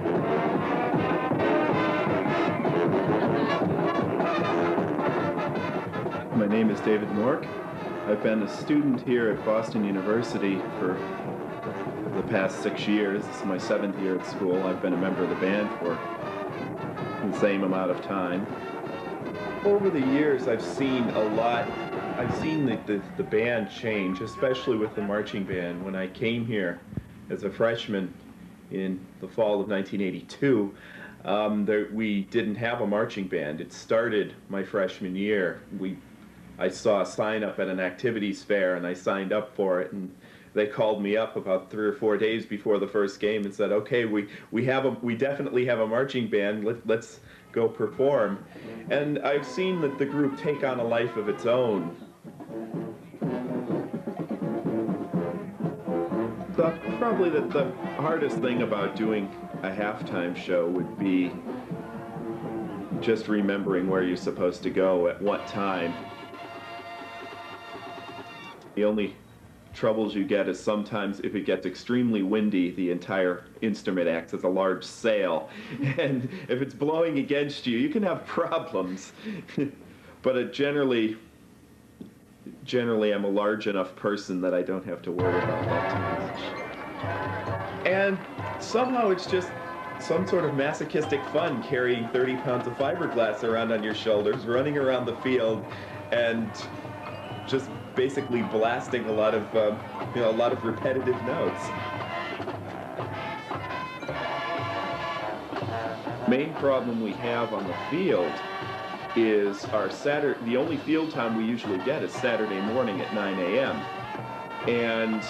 My name is David Morck. I've been a student here at Boston University for the past 6 years. This is my 7th year at school. I've been a member of the band for the same amount of time. Over the years, I've seen a lot. I've seen the band change, especially with the marching band. When I came here as a freshman in the fall of 1982, we didn't have a marching band. It started my freshman year. I saw a sign up at an activities fair, and I signed up for it, and they called me up about 3 or 4 days before the first game and said, okay, we definitely have a marching band, let's go perform. And I've seen that the group take on a life of its own. Probably the hardest thing about doing a halftime show would be just remembering where you're supposed to go at what time. The only troubles you get is sometimes if it gets extremely windy, the entire instrument acts as a large sail. And if it's blowing against you, you can have problems. But generally I'm a large enough person that I don't have to worry about that too much. And somehow it's just some sort of masochistic fun carrying 30 pounds of fiberglass around on your shoulders, running around the field, and just basically blasting a lot of repetitive notes. Main problem we have on the field is the only field time we usually get is Saturday morning at 9 a.m. And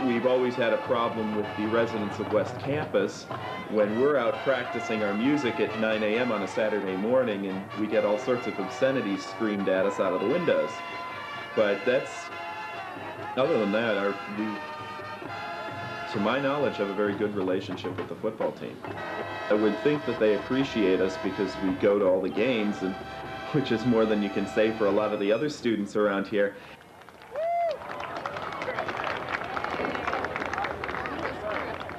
we've always had a problem with the residents of West Campus when we're out practicing our music at 9 a.m. on a Saturday morning, and we get all sorts of obscenities screamed at us out of the windows. But other than that, we, to my knowledge, have a very good relationship with the football team. I would think that they appreciate us because we go to all the games, and which is more than you can say for a lot of the other students around here.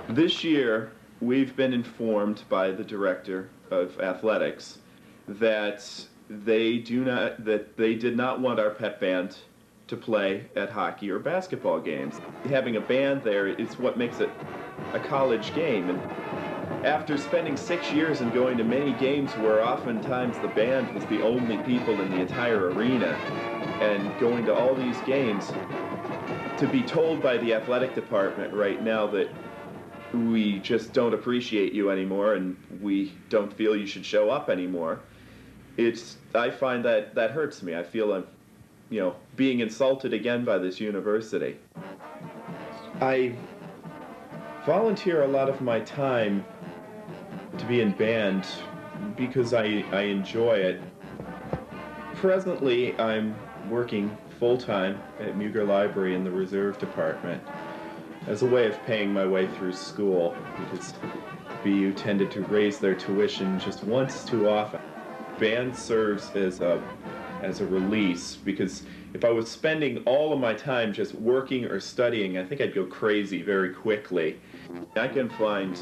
This year, we've been informed by the director of athletics that they did not want our pet band to play at hockey or basketball games. Having a band there is what makes it a college game. And after spending 6 years and going to many games where oftentimes the band was the only people in the entire arena, and going to all these games, to be told by the athletic department right now that we just don't appreciate you anymore and we don't feel you should show up anymore, I find that hurts me. I feel I'm, being insulted again by this university. I volunteer a lot of my time to be in band because I enjoy it. Presently, I'm working full-time at Muger Library in the Reserve Department as a way of paying my way through school, because BU tended to raise their tuition just once too often. Band serves as a release, because if I was spending all of my time just working or studying, I think I'd go crazy very quickly. I can find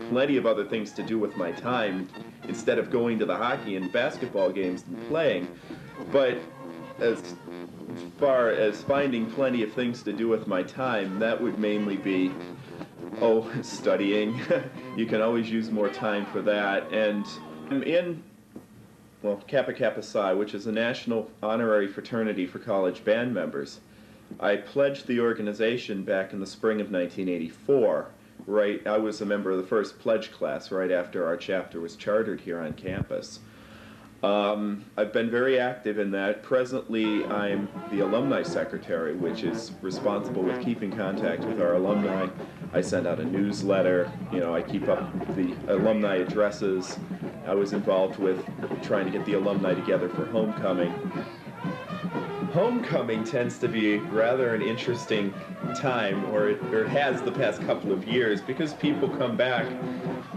plenty of other things to do with my time instead of going to the hockey and basketball games and playing. But as far as finding plenty of things to do with my time, that would mainly be, studying. You can always use more time for that. And I'm in Kappa Kappa Psi, which is a national honorary fraternity for college band members. I pledged the organization back in the spring of 1984. I was a member of the first pledge class right after our chapter was chartered here on campus. I've been very active in that. Presently, I'm the alumni secretary, which is responsible with keeping contact with our alumni. I send out a newsletter, I keep up the alumni addresses. I was involved with trying to get the alumni together for homecoming. Homecoming tends to be rather an interesting time, or it has the past couple of years, because people come back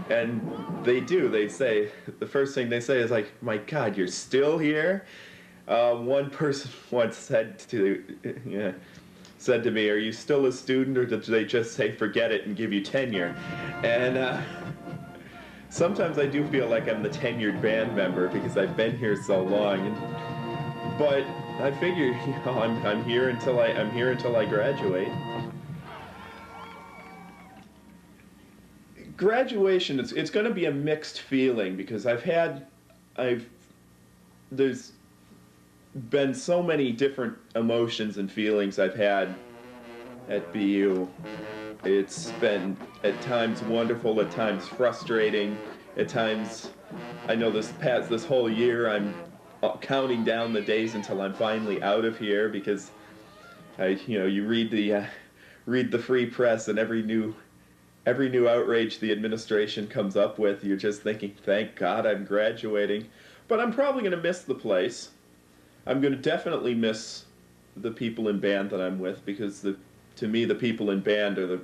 and they say, the first thing they say is like, "My God, you're still here?" One person once said to me, "Are you still a student, or did they just say forget it and give you tenure?" And sometimes I do feel like I'm the tenured band member because I've been here so long. But I figure, I'm here until I graduate. Graduation, it's going to be a mixed feeling because there's been so many different emotions and feelings I've had at BU. It's been at times wonderful, at times frustrating, at times I know this whole year I'm counting down the days until I'm finally out of here because you read the free press and every new outrage the administration comes up with, you're just thinking, thank God I'm graduating. But I'm probably going to miss the place. I'm going to definitely miss the people in band that I'm with because to me the people in band are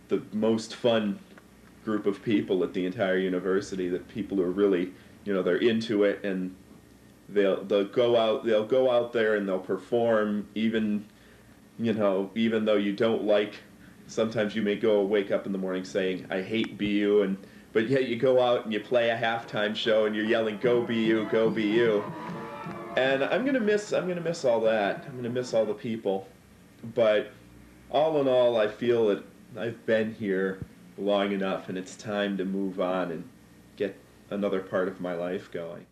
the most fun group of people at the entire university. The people who are really, they're into it and they'll go out there and they'll perform even though you don't like. Sometimes you may wake up in the morning saying, I hate BU, but yet you go out and you play a halftime show and you're yelling, go BU, go BU. And I'm gonna miss all that. I'm gonna miss all the people. But all in all, I feel that I've been here long enough and it's time to move on and get another part of my life going.